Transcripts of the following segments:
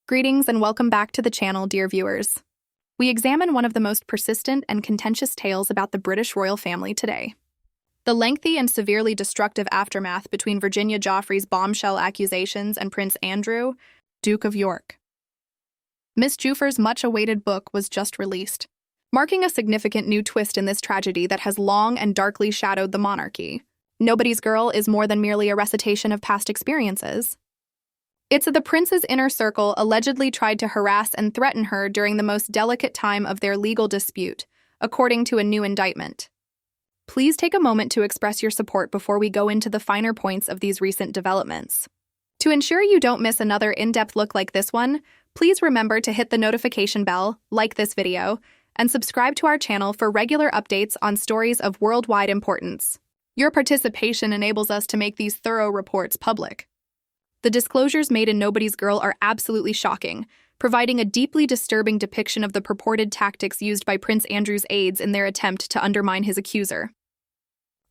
Greetings and welcome back to the channel, dear viewers. We examine one of the most persistent and contentious tales about the British royal family today. The lengthy and severely destructive aftermath between Virginia Joffrey's bombshell accusations and Prince Andrew, Duke of York. Miss Jufer's much-awaited book was just released, marking a significant new twist in this tragedy that has long and darkly shadowed the monarchy. Nobody's Girl is more than merely a recitation of past experiences. It's the prince's inner circle allegedly tried to harass and threaten her during the most delicate time of their legal dispute, according to a new indictment. Please take a moment to express your support before we go into the finer points of these recent developments. To ensure you don't miss another in-depth look like this one, please remember to hit the notification bell, like this video, and subscribe to our channel for regular updates on stories of worldwide importance. Your participation enables us to make these thorough reports public. The disclosures made in Nobody's Girl are absolutely shocking, providing a deeply disturbing depiction of the purported tactics used by Prince Andrew's aides in their attempt to undermine his accuser.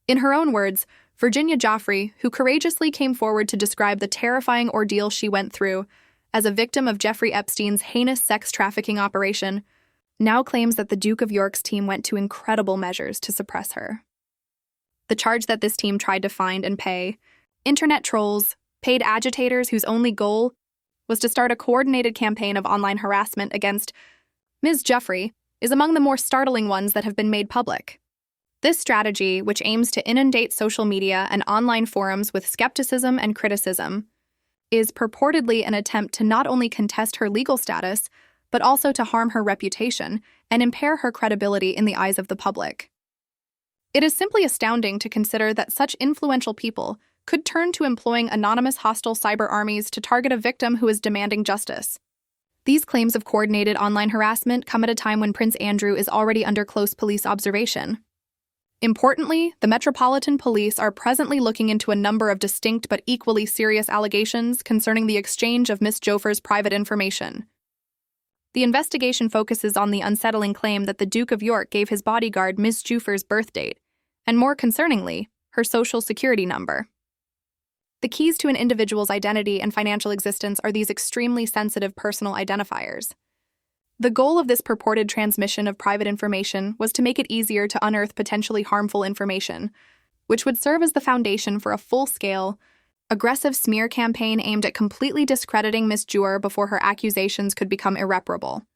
In her own words, Virginia Joffrey, who courageously came forward to describe the terrifying ordeal she went through as a victim of Jeffrey Epstein's heinous sex trafficking operation, now claims that the Duke of York's team went to incredible measures to suppress her. The charge that this team tried to find and pay internet trolls, paid agitators whose only goal was to start a coordinated campaign of online harassment against Ms. Joffrey is among the more startling ones that have been made public. This strategy, which aims to inundate social media and online forums with skepticism and criticism, is purportedly an attempt to not only contest her legal status, but also to harm her reputation and impair her credibility in the eyes of the public. It is simply astounding to consider that such influential people could turn to employing anonymous hostile cyber armies to target a victim who is demanding justice. These claims of coordinated online harassment come at a time when Prince Andrew is already under close police observation. Importantly, the Metropolitan Police are presently looking into a number of distinct but equally serious allegations concerning the exchange of Miss Jofer's private information. The investigation focuses on the unsettling claim that the Duke of York gave his bodyguard Miss Jofer's birth date, and more concerningly, her social security number. The keys to an individual's identity and financial existence are these extremely sensitive personal identifiers. The goal of this purported transmission of private information was to make it easier to unearth potentially harmful information, which would serve as the foundation for a full-scale, aggressive smear campaign aimed at completely discrediting Miss Jofer before her accusations could become irreparable.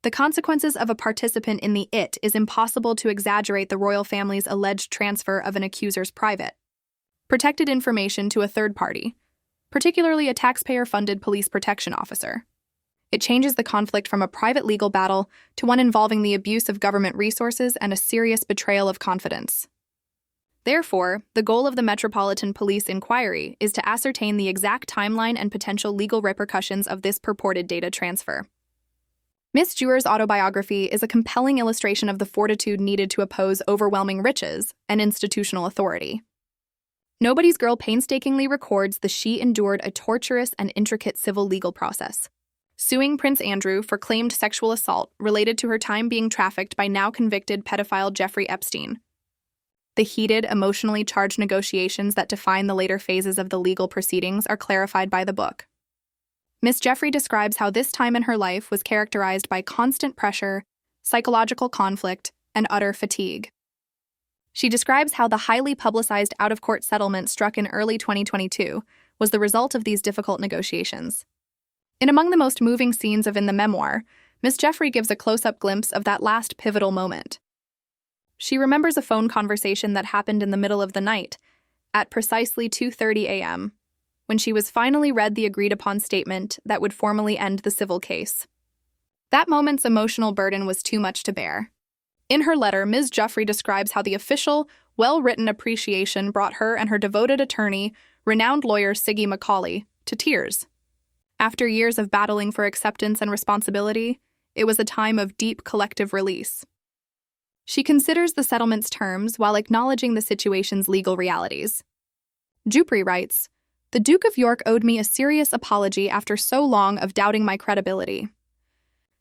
The consequences of a participant in the "it" is impossible to exaggerate the royal family's alleged transfer of an accuser's private, protected information to a third party, particularly a taxpayer-funded police protection officer. It changes the conflict from a private legal battle to one involving the abuse of government resources and a serious betrayal of confidence. Therefore, the goal of the Metropolitan Police inquiry is to ascertain the exact timeline and potential legal repercussions of this purported data transfer. Miss Jofer's autobiography is a compelling illustration of the fortitude needed to oppose overwhelming riches and institutional authority. Nobody's Girl painstakingly records that she endured a torturous and intricate civil legal process, suing Prince Andrew for claimed sexual assault related to her time being trafficked by now-convicted pedophile Jeffrey Epstein. The heated, emotionally charged negotiations that define the later phases of the legal proceedings are clarified by the book. Miss Joffrey describes how this time in her life was characterized by constant pressure, psychological conflict, and utter fatigue. She describes how the highly publicized out-of-court settlement struck in early 2022 was the result of these difficult negotiations. In among the most moving scenes in the memoir, Miss Joffrey gives a close-up glimpse of that last pivotal moment. She remembers a phone conversation that happened in the middle of the night, at precisely 2:30 a.m., when she was finally read the agreed-upon statement that would formally end the civil case. That moment's emotional burden was too much to bear. In her letter, Ms. Joffrey describes how the official, well-written appreciation brought her and her devoted attorney, renowned lawyer Siggy Macaulay, to tears. After years of battling for acceptance and responsibility, it was a time of deep collective release. She considers the settlement's terms while acknowledging the situation's legal realities. Joffrey writes, "The Duke of York owed me a serious apology after so long of doubting my credibility.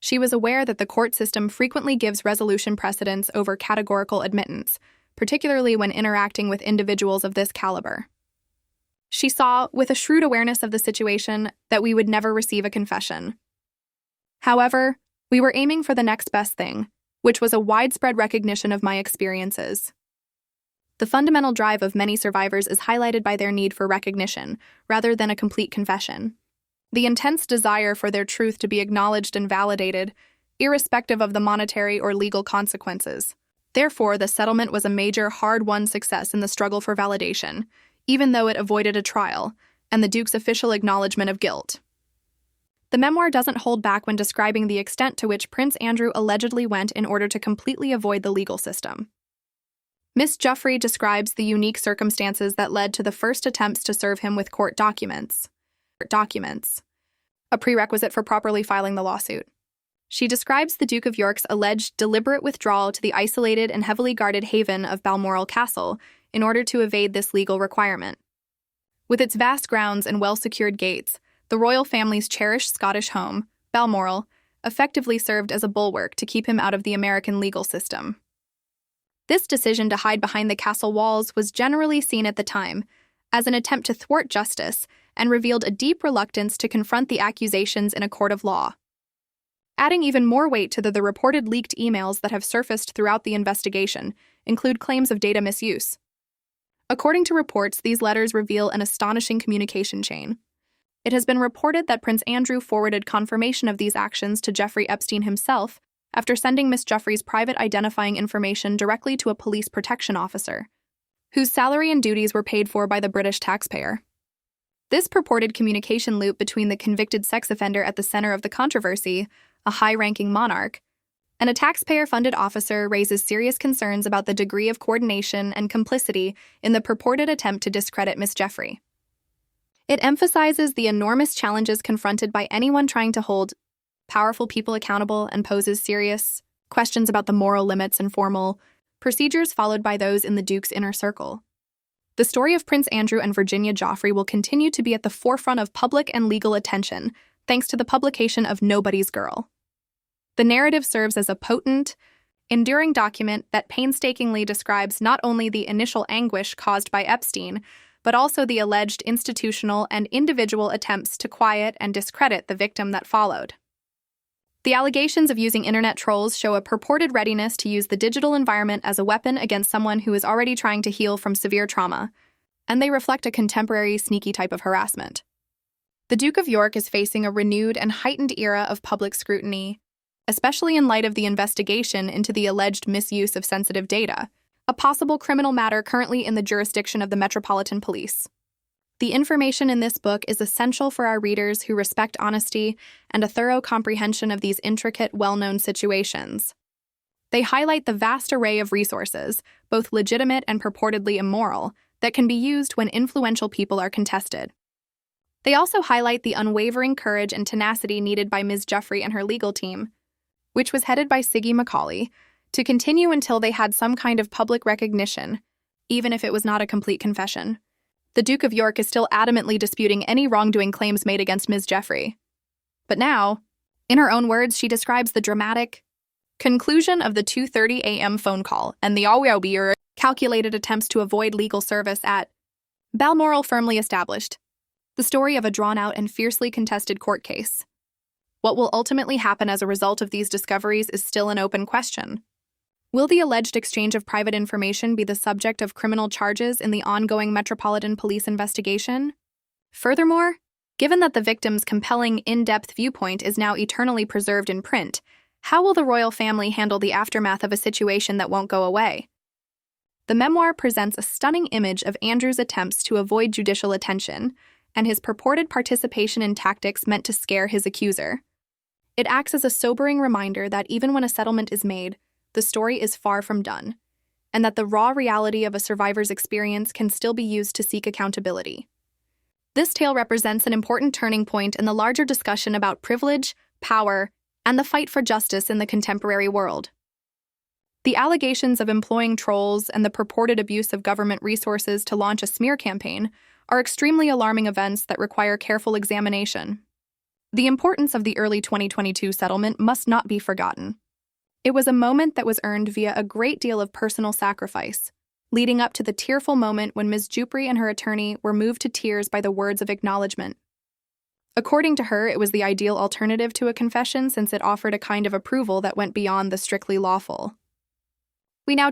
She was aware that the court system frequently gives resolution precedence over categorical admittance, particularly when interacting with individuals of this caliber. She saw, with a shrewd awareness of the situation, that we would never receive a confession. However, we were aiming for the next best thing, which was a widespread recognition of my experiences. The fundamental drive of many survivors is highlighted by their need for recognition, rather than a complete confession. The intense desire for their truth to be acknowledged and validated, irrespective of the monetary or legal consequences. Therefore, the settlement was a major, hard-won success in the struggle for validation, even though it avoided a trial and the Duke's official acknowledgement of guilt. The memoir doesn't hold back when describing the extent to which Prince Andrew allegedly went in order to completely avoid the legal system. Miss Giuffre describes the unique circumstances that led to the first attempts to serve him with court documents, a prerequisite for properly filing the lawsuit. She describes the Duke of York's alleged deliberate withdrawal to the isolated and heavily guarded haven of Balmoral Castle in order to evade this legal requirement. With its vast grounds and well-secured gates, the royal family's cherished Scottish home, Balmoral, effectively served as a bulwark to keep him out of the American legal system. This decision to hide behind the castle walls was generally seen at the time as an attempt to thwart justice and revealed a deep reluctance to confront the accusations in a court of law. Adding even more weight to the reported leaked emails that have surfaced throughout the investigation include claims of data misuse. According to reports, these letters reveal an astonishing communication chain. It has been reported that Prince Andrew forwarded confirmation of these actions to Jeffrey Epstein himself after sending Miss Giuffre's private identifying information directly to a police protection officer, whose salary and duties were paid for by the British taxpayer. This purported communication loop between the convicted sex offender at the center of the controversy, a high-ranking monarch, and a taxpayer-funded officer raises serious concerns about the degree of coordination and complicity in the purported attempt to discredit Miss Giuffre. It emphasizes the enormous challenges confronted by anyone trying to hold powerful people accountable and poses serious questions about the moral limits and formal procedures followed by those in the Duke's inner circle. The story of Prince Andrew and Virginia Giuffre will continue to be at the forefront of public and legal attention, thanks to the publication of Nobody's Girl. The narrative serves as a potent, enduring document that painstakingly describes not only the initial anguish caused by Epstein, but also the alleged institutional and individual attempts to quiet and discredit the victim that followed. The allegations of using internet trolls show a purported readiness to use the digital environment as a weapon against someone who is already trying to heal from severe trauma, and they reflect a contemporary, sneaky type of harassment. The Duke of York is facing a renewed and heightened era of public scrutiny, especially in light of the investigation into the alleged misuse of sensitive data, a possible criminal matter currently in the jurisdiction of the Metropolitan Police. The information in this book is essential for our readers who respect honesty and a thorough comprehension of these intricate, well-known situations. They highlight the vast array of resources, both legitimate and purportedly immoral, that can be used when influential people are contested. They also highlight the unwavering courage and tenacity needed by Ms. Giuffre and her legal team, which was headed by Siggy Macaulay, to continue until they had some kind of public recognition, even if it was not a complete confession. The Duke of York is still adamantly disputing any wrongdoing claims made against Ms. Giuffre. But now, in her own words, she describes the dramatic conclusion of the 2:30 a.m. phone call and the always calculated attempts to avoid legal service at Balmoral firmly established, the story of a drawn-out and fiercely contested court case. What will ultimately happen as a result of these discoveries is still an open question. Will the alleged exchange of private information be the subject of criminal charges in the ongoing Metropolitan Police investigation? Furthermore, given that the victim's compelling, in-depth viewpoint is now eternally preserved in print, how will the royal family handle the aftermath of a situation that won't go away? The memoir presents a stunning image of Andrew's attempts to avoid judicial attention and his purported participation in tactics meant to scare his accuser. It acts as a sobering reminder that even when a settlement is made, the story is far from done, and that the raw reality of a survivor's experience can still be used to seek accountability. This tale represents an important turning point in the larger discussion about privilege, power, and the fight for justice in the contemporary world. The allegations of employing trolls and the purported abuse of government resources to launch a smear campaign are extremely alarming events that require careful examination. The importance of the early 2022 settlement must not be forgotten. It was a moment that was earned via a great deal of personal sacrifice, leading up to the tearful moment when Ms. Jupri and her attorney were moved to tears by the words of acknowledgement. According to her, it was the ideal alternative to a confession since it offered a kind of approval that went beyond the strictly lawful. We now